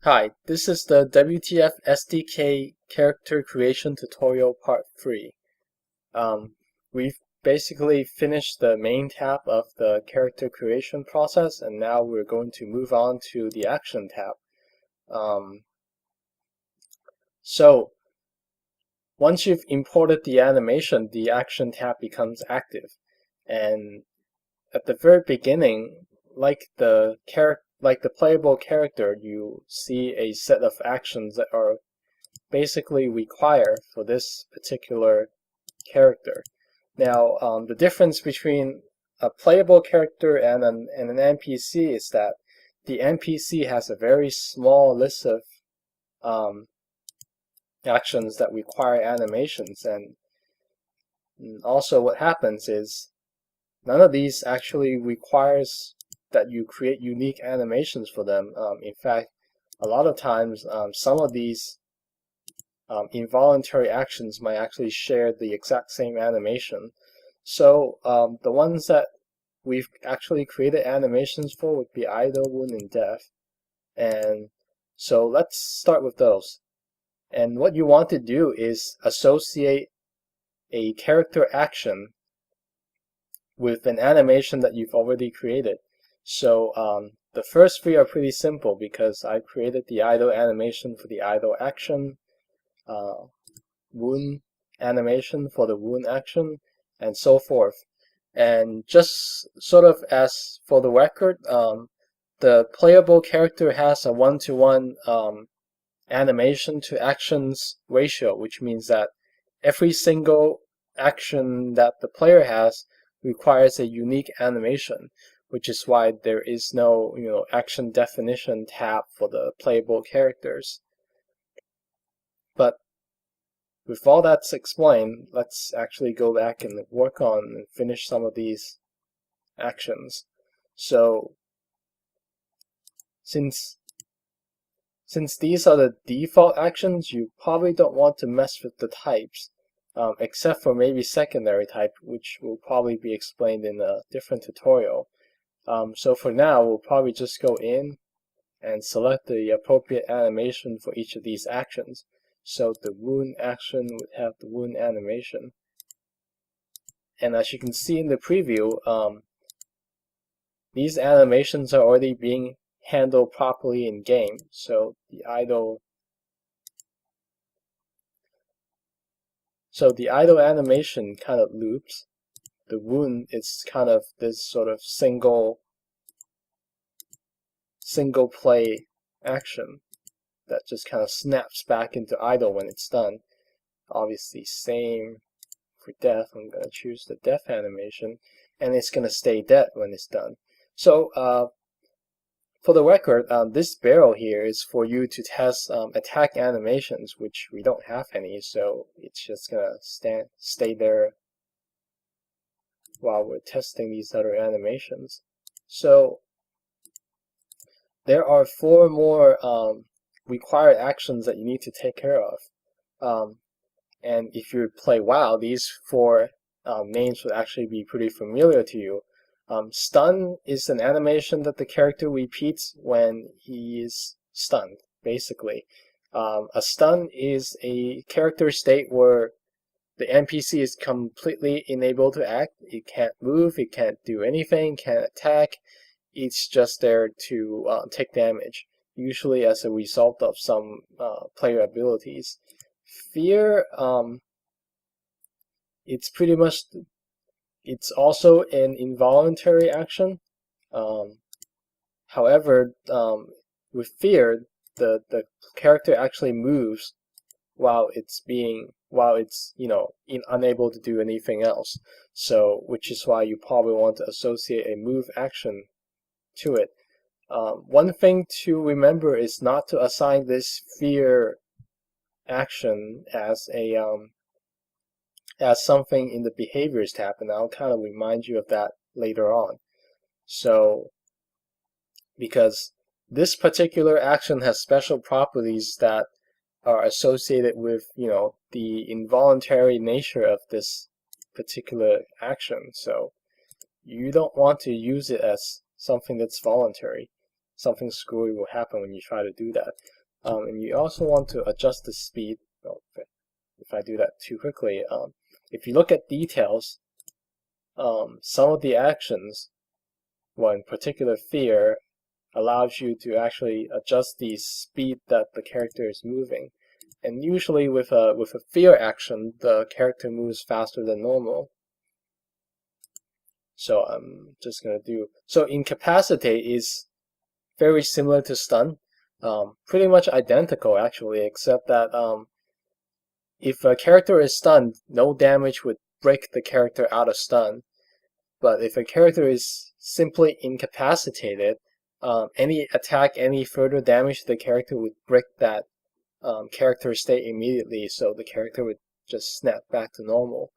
Hi, this is the WTF SDK character creation tutorial part 3. We've basically finished the main tab of the character creation process, and now we're going to move on to the action tab. So once you've imported the animation, the action tab becomes active. And at the very beginning, like the playable character, you see a set of actions that are basically required for this particular character. Now, the difference between a playable character and an NPC is that the NPC has a very small list of actions that require animations, and also what happens is none of these actually requires that you create unique animations for them. In fact, a lot of times some of these involuntary actions might actually share the exact same animation. So the ones that we've actually created animations for would be idle, wound, and death. And so let's start with those. And what you want to do is associate a character action with an animation that you've already created. So the first three are pretty simple because I created the idle animation for the idle action, wound animation for the wound action, and so forth. And just sort of as for the record, the playable character has a one-to-one animation to actions ratio, which means that every single action that the player has requires a unique animation, which is why there is no action definition tab for the playable characters. But with all that's explained, let's actually go back and work on and finish some of these actions. So since these are the default actions, you probably don't want to mess with the types, except for maybe secondary type, which will probably be explained in a different tutorial. So for now, we'll probably just go in and select the appropriate animation for each of these actions. So the wound action would have the wound animation. And as you can see in the preview, these animations are already being handled properly in game. So the idle animation kind of loops. The wound is kind of this sort of single play action that just kind of snaps back into idle when it's done. Obviously same for death. I'm going to choose the death animation, and it's going to stay dead when it's done. So for the record, this barrel here is for you to test attack animations, which we don't have any, so it's just going to stay there while we're testing these other animations. So there are 4 more required actions that you need to take care of. And if you play WoW, these 4 names would actually be pretty familiar to you. Stun is an animation that the character repeats when he is stunned, basically. A stun is a character state where the NPC is completely unable to act. It can't move, it can't do anything, can't attack. It's just there to take damage, usually as a result of some player abilities. Fear, it's also an involuntary action. However, with fear, the character actually moves while it's unable to do anything else. So, which is why you probably want to associate a move action to it. One thing to remember is not to assign this fear action as something in the behaviors tab, and I'll kind of remind you of that later on. So because this particular action has special properties that are associated with the involuntary nature of this particular action, so you don't want to use it as something that's voluntary. something screwy will happen when you try to do that. And you also want to adjust the speed. Oh, if I do that too quickly, if you look at details, some of the actions, well, in particular fear, allows you to actually adjust the speed that the character is moving. And usually with a fear action, the character moves faster than normal. So I'm just gonna do, so incapacitate is very similar to stun, pretty much identical actually, except that if a character is stunned, no damage would break the character out of stun. But if a character is simply incapacitated, any attack, any further damage to the character would break that character state immediately, so the character would just snap back to normal.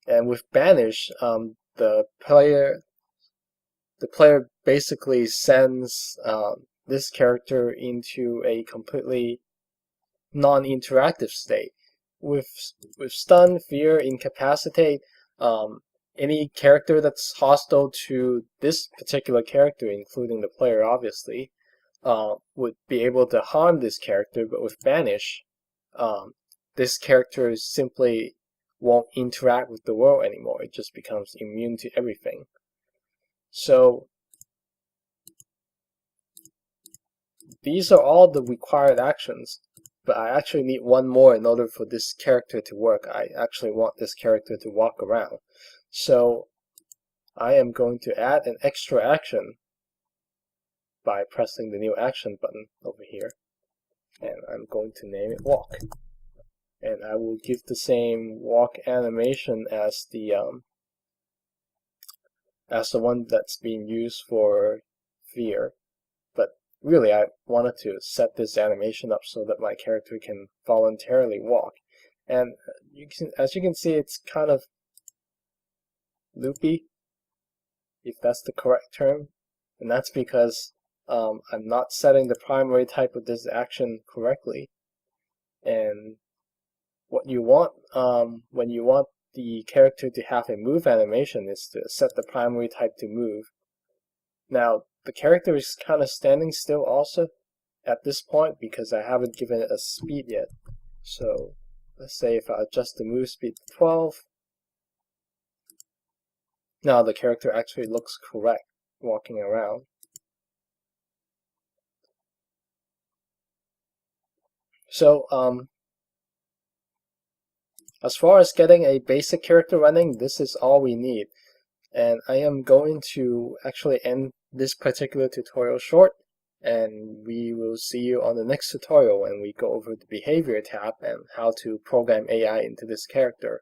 And with banish, the player basically sends this character into a completely non-interactive state. With stun, fear, incapacitate, any character that's hostile to this particular character, including the player obviously, would be able to harm this character, but with banish, this character simply won't interact with the world anymore. It just becomes immune to everything. So these are all the required actions, but I actually need one more in order for this character to work. I actually want this character to walk around. So I am going to add an extra action by pressing the new action button over here, and I'm going to name it walk. And I will give the same walk animation as the one that's being used for fear. But really, I wanted to set this animation up so that my character can voluntarily walk. And as you can see, it's kind of loopy, if that's the correct term. And that's because I'm not setting the primary type of this action correctly. And what you want when you want the character to have a move animation is to set the primary type to move. Now, the character is kind of standing still also at this point because I haven't given it a speed yet. So let's say if I adjust the move speed to 12, now the character actually looks correct walking around. So as far as getting a basic character running, this is all we need. And I am going to actually end this particular tutorial short, and we will see you on the next tutorial when we go over the behavior tab and how to program AI into this character.